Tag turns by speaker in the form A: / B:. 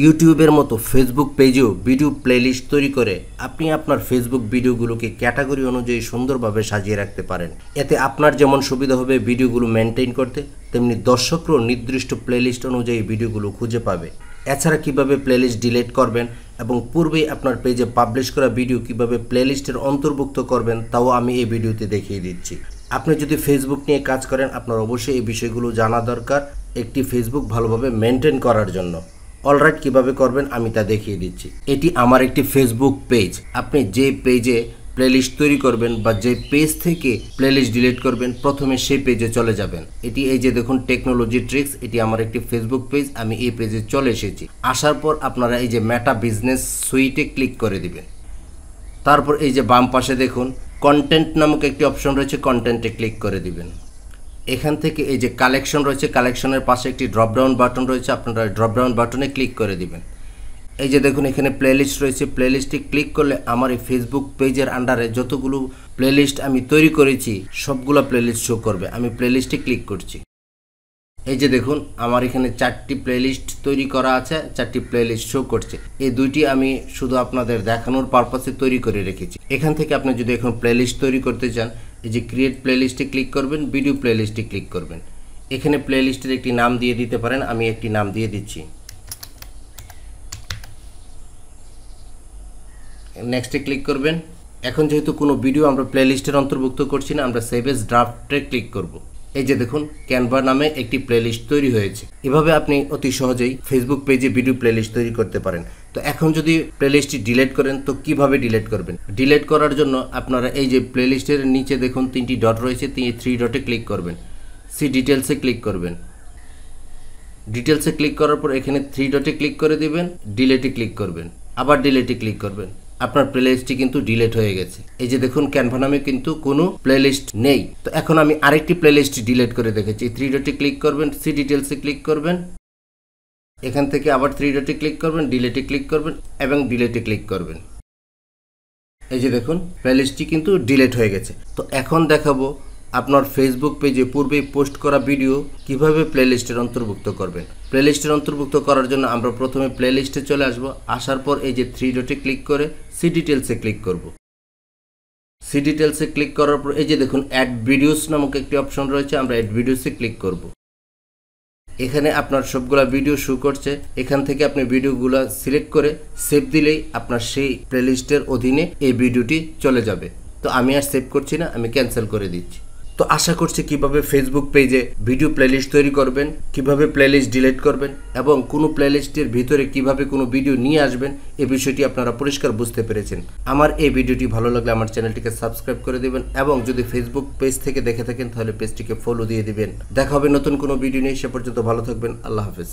A: ইউটিউবের মতো Facebook পেজেও video playlist তৈরি করে আপনি আপনার ফেসবুক ভিডিওগুলোকে ক্যাটাগরি অনুযায়ী সুন্দরভাবে সাজিয়ে রাখতে পারেন। এতে আপনার যেমন সুবিধা হবে ভিডিওগুলো মেনটেন করতে, তেমনি দর্শকরাও নির্দিষ্ট প্লেলিস্ট অনুযায়ী ভিডিওগুলো খুঁজে পাবে। এছাড়া কিভাবে প্লেলিস্ট ডিলিট করবেন এবং পূর্বেই আপনার পেজে পাবলিশ করা ভিডিও কিভাবে প্লেলিস্টের অন্তর্ভুক্ত করবেন তাও আমি এই ভিডিওতে দেখিয়ে দিচ্ছি। আপনি যদি ফেসবুক নিয়ে কাজ করেন, আপনার অবশ্যই এই বিষয়গুলো জানা দরকার একটি ফেসবুক ভালোভাবে মেনটেন করার জন্য। অলরাইট, কিভাবে করবেন আমি তা দেখিয়ে দিচ্ছি। এটি আমার একটি ফেসবুক পেজ। আপনি যে পেজে প্লেলিস্ট তৈরি করবেন বা যে পেজ থেকে প্লেলিস্ট ডিলিট করবেন, প্রথমে সেই পেজে চলে যাবেন। এটি এই যে দেখুন টেকনোলজি ট্রিক্স, এটি আমার একটি ফেসবুক পেজ। আমি এই পেজে চলে এসেছি। আসার পর আপনারা এই যে মেটা বিজনেস সুইটে ক্লিক করে দিবেন। তারপর এই যে বাম পাশে দেখুন কন্টেন্ট নামক একটি অপশন রয়েছে, কন্টেন্টে ক্লিক করে দিবেন। এখান থেকে এই যে কালেকশন রয়েছে, কালেকশনের পাশে একটি ড্রপডাউন বাটন রয়েছে, আপনারা ড্রপডাউন বাটনে ক্লিক করে দিবেন। এই যে দেখুন এখানে প্লেলিস্ট রয়েছে, প্লেলিস্টে ক্লিক করলে আমার এই ফেসবুক পেজের আন্ডারে যতগুলো প্লেলিস্ট আমি তৈরি করেছি সবগুলো প্লেলিস্ট শো করবে। আমি প্লেলিস্টে ক্লিক করছি। এই যে দেখুন আমার এখানে 4টি প্লেলিস্ট তৈরি করা আছে, 4টি প্লেলিস্ট শো করছে। এই দুইটি আমি শুধু আপনাদের দেখানোর পারপাসে তৈরি করে রেখেছি। এখান থেকে আপনি যদি এখন প্লেলিস্ট তৈরি করতে চান, এই যে ক্রিয়েট প্লেলিস্টে ক্লিক করবেন, ভিডিও প্লেলিস্টে ক্লিক করবেন। এখানে প্লেলিস্টের একটি নাম দিয়ে দিতে পারেন, আমি একটি নাম দিয়ে দিচ্ছি। নেক্সটে ক্লিক করবেন। এখন যেহেতু কোনো ভিডিও আমরা প্লেলিস্টের অন্তর্ভুক্ত করছি না, আমরা সেভ এজ ড্রাফটে ক্লিক করব। এই যে দেখুন ক্যানভা নামে একটি প্লেলিস্ট তৈরি হয়েছে। এভাবে আপনি অতি সহজেই ফেসবুক পেজে ভিডিও প্লেলিস্ট তৈরি করতে পারেন। তো এখন যদি প্লেলিস্টটি ডিলিট করেন তো কিভাবে ডিলিট করবেন? ডিলিট করার জন্য আপনারা এই যে প্লেলিস্টের নিচে দেখুন 3টি ডট রয়েছে, 3 ডটে ক্লিক করবেন। সি ডিটেলসে ক্লিক করবেন। ডিটেলসে ক্লিক করার পর এখানে 3 ডটে ক্লিক করে দিবেন, ডিলিটে ক্লিক করবেন, আবার ডিলিটে ক্লিক করবেন। আপনার প্লেলিস্টটি কিন্তু ডিলিট হয়ে গেছে। এই যে দেখুন ক্যানভা নামে কিন্তু কোনো প্লেলিস্ট নেই। তো এখন আমি আরেকটি প্লেলিস্ট ডিলিট করে দেখেছি। 3 ডটে ক্লিক করবেন, সি ডিটেলসে ক্লিক করবেন, এখান থেকে আবার 3 ডটে ক্লিক করবেন, ডিলিটে ক্লিক করবেন এবং ডিলিটে ক্লিক করবেন। এই যে দেখুন প্লেলিস্টটি কিন্তু ডিলিট হয়ে গেছে। তো এখন দেখাবো আপনার ফেসবুক পেজে পূর্বেই পোস্ট করা ভিডিও কিভাবে প্লেলিস্টের অন্তর্ভুক্ত করবেন। প্লেলিস্টের অন্তর্ভুক্ত করার জন্য আমরা প্রথমে প্লেলিস্টে চলে আসব। আসার পর এই যে 3 ডটে ক্লিক করে সি ডিটেলসে ক্লিক করব। সি ডিটেলসে ক্লিক করার পর এই যে দেখুন অ্যাড ভিডিওস নামক একটি অপশন রয়েছে, আমরা অ্যাড ভিডিওসে ক্লিক করব। এখানে আপনার সবগুলা ভিডিও শো করছে। এখান থেকে আপনি ভিডিওগুলো সিলেক্ট করে সেভ দিলেই আপনার সেই প্লেলিস্টের অধীনে এই ভিডিওটি চলে যাবে। তো আমি আর সেভ করছি না, আমি ক্যান্সেল করে দিচ্ছি। তো আশা করছি কিভাবে ফেসবুক পেজে ভিডিও প্লেলিস্ট তৈরি করবেন, কিভাবে প্লেলিস্ট ডিলিট করবেন এবং কোনো প্লেলিস্টের ভিতরে কিভাবে কোনো ভিডিও নিয়ে আসবেন এই বিষয়টি আপনারা পরিষ্কার বুঝতে পেরেছেন। আমার এই ভিডিওটি ভালো লাগলে আমার চ্যানেলটিকে সাবস্ক্রাইব করে দিবেন এবং যদি ফেসবুক পেজ থেকে দেখে থাকেন তাহলে পেজটিকে ফলো দিয়ে দিবেন। দেখা হবে নতুন কোনো ভিডিও নিয়ে, সে পর্যন্ত ভালো থাকবেন। আল্লাহ হাফেজ।